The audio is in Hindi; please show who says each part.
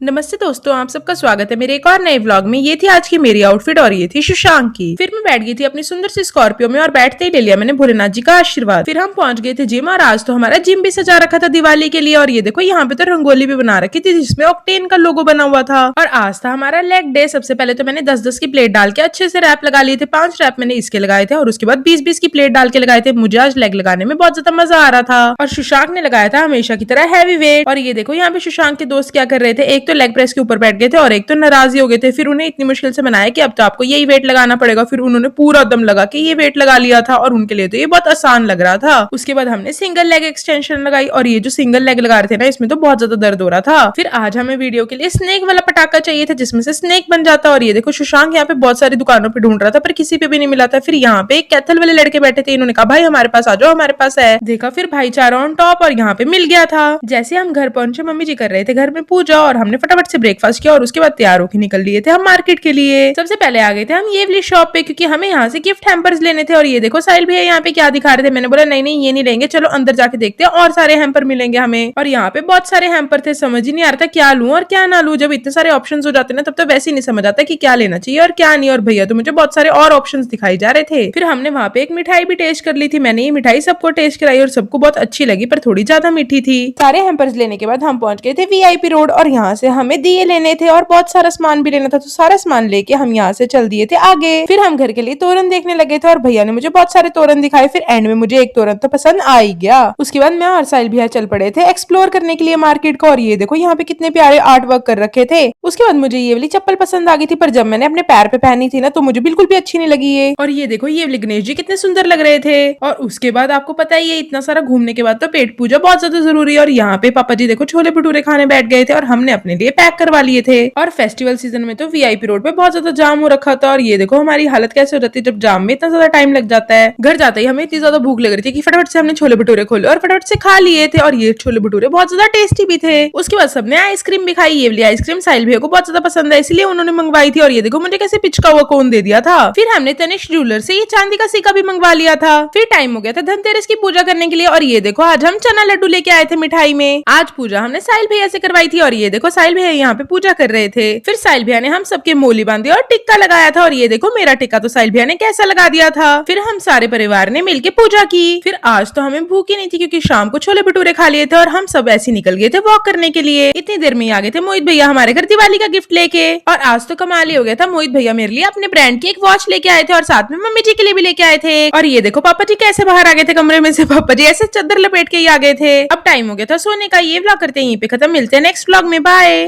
Speaker 1: नमस्ते दोस्तों, आप सबका स्वागत है मेरे एक और नए व्लॉग में। ये थी आज की मेरी आउटफिट और ये थी सुशांक की। फिर मैं बैठ गई थी अपनी सुंदर सी स्कॉर्पियो में और बैठते ही ले लिया मैंने भोलेनाथ जी का आशीर्वाद। फिर हम पहुंच गए थे जिम और आज तो हमारा जिम भी सजा रखा था दिवाली के लिए। और ये देखो यहाँ पे तो रंगोली भी बना रखी थी जिसमें ऑक्टेन का लोगो बना हुआ था। और आज था हमारा लेग डे। सबसे पहले तो मैंने 10-10 की प्लेट डाल के अच्छे से रैप लगा लिए थे। 5 रैप मैंने इसके लगाए थे और उसके बाद 20-20 की प्लेट डाल के लगाए थे। मुझे आज लेग लगाने में बहुत ज्यादा मजा आ रहा था। और सुशांक ने लगाया था हमेशा की तरह हैवी वेट। और ये देखो यहाँ पे सुशांक के दोस्त क्या कर रहे थे, एक तो लेग प्रेस के ऊपर बैठ गए थे और एक तो नाराज ही हो गए थे। फिर उन्हें इतनी मुश्किल से मनाया कि अब तो आपको यही वेट लगाना पड़ेगा। फिर उन्होंने पूरा दम लगा के ये वेट लगा लिया था और उनके लिए तो ये बहुत आसान लग रहा था। उसके बाद हमने सिंगल लेग एक्सटेंशन लगाई और ये जो सिंगल लेग लगा रहे थे ना, इसमें तो बहुत ज्यादा दर्द हो रहा था। फिर आज हमें वीडियो के लिए स्नेक वाला पटाखा चाहिए था जिसमें से स्नेक बन जाता। और ये देखो सुशांक यहाँ पे बहुत सारी दुकानों पे ढूंढ रहा था पर किसी पे भी नहीं मिला था। फिर यहाँ पे एक कैथल वाले लड़के बैठे थे, इन्होंने कहा भाई हमारे पास आ जाओ, हमारे पास है। देखा फिर भाईचारा ऑन टॉप और यहाँ पे मिल गया था। जैसे हम घर पहुंचे मम्मी जी कर रहे थे घर में पूजा और हमने फटाफट से ब्रेकफास्ट किया और उसके बाद तैयार होकर निकल लिए थे हम मार्केट के लिए। सबसे पहले आ गए थे हम ये वाली शॉप पे क्योंकि हमें यहाँ से गिफ्ट हैम्पर्स लेने थे। और ये देखो साहिल भैया यहाँ पे क्या दिखा रहे थे, मैंने बोला नहीं नहीं ये नहीं लेंगे, चलो अंदर जाके देखते हैं और सारे हैम्पर मिलेंगे हमें। और यहाँ पे बहुत सारे हैम्पर थे, समझ ही नहीं आ रहा था क्या लूं और क्या ना लूं। जब इतने सारे ऑप्शंस हो जाते ना तब तो वैसे ही नहीं समझ आता कि क्या लेना चाहिए और क्या नहीं। और भैया तो मुझे बहुत सारे और ऑप्शंस दिखाई जा रहे थे। फिर हमने वहाँ पे एक मिठाई भी टेस्ट कर ली थी। मैंने ये मिठाई सबको टेस्ट कराई और सबको बहुत अच्छी लगी पर थोड़ी ज्यादा मीठी थी। सारे हैम्पर्स लेने के बाद हम पहुंच गए थे वीआईपी रोड और यहाँ से हमें दिए लेने थे और बहुत सारा सामान भी लेना था। तो सारा सामान लेके हम यहाँ से चल दिए थे आगे। फिर हम घर के लिए तोरण देखने लगे थे और भैया ने मुझे बहुत सारे तोरण दिखाए। फिर एंड में मुझे एक तोरण तो पसंद आ ही गया। उसके बाद मैं और साहिल भैया चल पड़े थे एक्सप्लोर करने के लिए मार्केट को। और ये देखो यहाँ पे कितने प्यारे आर्ट वर्क कर रखे थे। उसके बाद मुझे ये वाली चप्पल पसंद आ गई थी पर जब मैंने अपने पैर पे पहनी थी ना तो मुझे बिल्कुल भी अच्छी नहीं लगी है। और ये देखो ये वाले गणेश जी कितने सुंदर लग रहे थे। और उसके बाद आपको पता ही है इतना सारा घूमने के बाद तो पेट पूजा बहुत ज्यादा जरूरी है। और यहाँ पे पापा जी देखो छोले भटूरे खाने बैठ गए थे और हमने अपने लिए पैक करवा लिए थे। और फेस्टिवल सीजन में तो वीआईपी रोड पे बहुत ज्यादा जाम हो रखा था। और ये देखो हमारी हालत कैसे हो जाती है जब जाम में इतना ज्यादा टाइम लग जाता है। घर जाते ही हमें इतनी ज्यादा भूख लग रही थी कि फटाफट से हमने छोले भटूरे खोले और फटाफट से खा लिए थे। और ये छोले भटूरे बहुत ज्यादा टेस्टी भी थे। उसके बाद सबने आइसक्रीम भी खाई। ये वाली आइसक्रीम साहिल भैया को बहुत ज्यादा पसंद है इसलिए उन्होंने मंगवाई थी। और ये देखो मुझे कैसे पिचका हुआ कोन दे दिया था। फिर हमने तनिष्क ज्वेलर से ये चांदी का सिक्का भी मंगवा लिया था। फिर टाइम हो गया था धनतेरस की पूजा करने के लिए। और ये देखो आज हम चना लड्डू लेके आए थे मिठाई में। आज पूजा हमने साहिल भैया से करवाई थी। और ये देखो साहिल भैया यहाँ पे पूजा कर रहे थे। फिर साहिल भैया ने हम सबके मोली बांधी और टिक्का लगाया था। और ये देखो मेरा टिक्का तो साहिल भैया ने कैसा लगा दिया था। फिर हम सारे परिवार ने मिलके पूजा की। फिर आज तो हमें भूख ही नहीं थी क्योंकि शाम को छोले भटूरे खा लिए थे और हम सब ऐसे निकल गए थे वॉक करने के लिए। इतनी देर में ही आ गए थे मोहित भैया हमारे घर दिवाली का गिफ्ट लेके। और आज तो कमाल ही हो गया था, मोहित भैया मेरे लिए अपने ब्रांड की एक वॉच लेके आए थे और साथ में मम्मी जी के लिए भी लेके आए थे। और ये देखो पापा जी कैसे बाहर आ गए थे कमरे में से। पापा जी ऐसे चादर लपेट के ही आ गए थे। अब टाइम हो गया था सोने का। ये व्लॉग करते हैं यहीं पे खत्म, मिलते हैं नेक्स्ट व्लॉग में, बाय।